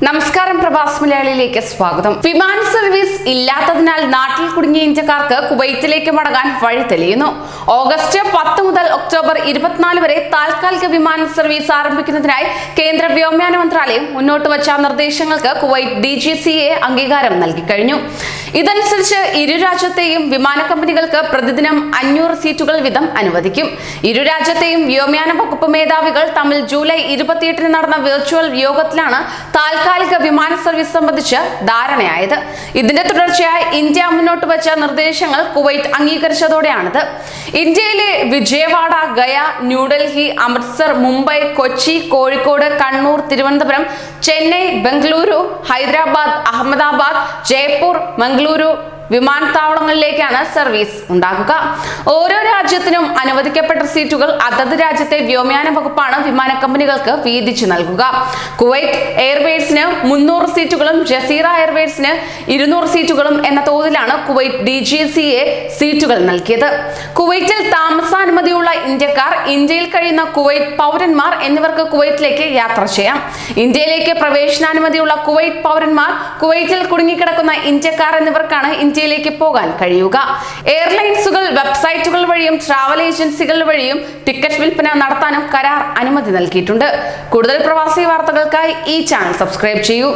നമസ്കാരം, പ്രവാസ് മലയാളിയിലേക്ക് സ്വാഗതം. വിമാന സർവീസ് ഇല്ലാത്തതിനാൽ നാട്ടിൽ കുടുങ്ങിയ ഇന്ത്യക്കാർക്ക് കുവൈറ്റിലേക്ക് മടങ്ങാൻ വഴി തെളിയുന്നു. ഓഗസ്റ്റ് 10 മുതൽ ഒക്ടോബർ 24 വരെ താൽക്കാലിക വിമാന സർവീസ് ആരംഭിക്കുന്നതിനായി കേന്ദ്ര വ്യോമയാന മന്ത്രാലയം മുന്നോട്ട് വച്ച നിർദ്ദേശങ്ങൾക്ക് കുവൈറ്റ് DGCA അംഗീകാരം നൽകി കഴിഞ്ഞു. ഇതനുസരിച്ച് ഇരു രാജ്യത്തെയും വിമാന കമ്പനികൾക്ക് പ്രതിദിനം 500 സീറ്റുകൾ വീതം അനുവദിക്കും. ഇരു രാജ്യത്തെയും വ്യോമയാന വകുപ്പ് മേധാവികൾ തമ്മിൽ ജൂലൈ 28 നടന്ന വെർച്വൽ യോഗത്തിലാണ് താൽക്കാലിക വിമാന സർവീസ് സംബന്ധിച്ച് ധാരണയായത്. ഇതിന്റെ തുടർച്ചയായി ഇന്ത്യ മുന്നോട്ട് വെച്ച നിർദ്ദേശങ്ങൾ കുവൈറ്റ് അംഗീകരിച്ചതോടെയാണിത്. ഇന്ത്യയിലെ വിജയവാഡ, ഗയ, ന്യൂഡൽഹി, അമൃത്സർ, മുംബൈ, കൊച്ചി, കോഴിക്കോട്, കണ്ണൂർ, തിരുവനന്തപുരം, ചെന്നൈ, ബംഗളൂരു, ഹൈദരാബാദ്, അഹമ്മദാബാദ്, ജയ്പൂർ, മംഗളൂരു വിമാനത്താവളങ്ങളിലേക്കാണ് സർവീസ് ഉണ്ടാകുക. ഓരോ രാജ്യത്തിനും അനുവദിക്കപ്പെട്ട സീറ്റുകൾ അതത് രാജ്യത്തെ വ്യോമയാന വകുപ്പാണ് വിമാന കമ്പനികൾക്ക് വീതിച്ചു നൽകുക. കുവൈറ്റ് എയർവേസിന് 300 സീറ്റുകളും ജസീറ എയർവേസിന് 200 സീറ്റുകളും എന്ന തോതിലാണ് കുവൈറ്റ് DGCA സീറ്റുകൾ നൽകിയത്. കുവൈറ്റിൽ താമസാനുമതിയുള്ള ഇന്ത്യക്കാർ, ഇന്ത്യയിൽ കഴിയുന്ന കുവൈറ്റ് പൗരന്മാർ എന്നിവർക്ക് കുവൈറ്റിലേക്ക് യാത്ര ചെയ്യാം. ഇന്ത്യയിലേക്ക് പ്രവേശനാനുമതിയുള്ള കുവൈറ്റ് പൗരന്മാർ, കുവൈറ്റിൽ കുടുങ്ങിക്കിടക്കുന്ന ഇന്ത്യക്കാർ എന്നിവർക്കാണ് ഇന്ത്യയിലേക്ക് പോകാൻ കഴിയുക. എയർലൈൻസുകൾ വെബ്സൈറ്റുകൾ വഴിയും ട്രാവൽ ഏജൻസികൾ വഴിയും ടിക്കറ്റ് വിൽപ്പന നടത്താനും കരാർ അനുമതി നൽകിയിട്ടുണ്ട്. കൂടുതൽ പ്രവാസി വാർത്തകൾക്കായി ഈ ചാനൽ സബ്സ്ക്രൈബ് ചെയ്യൂ.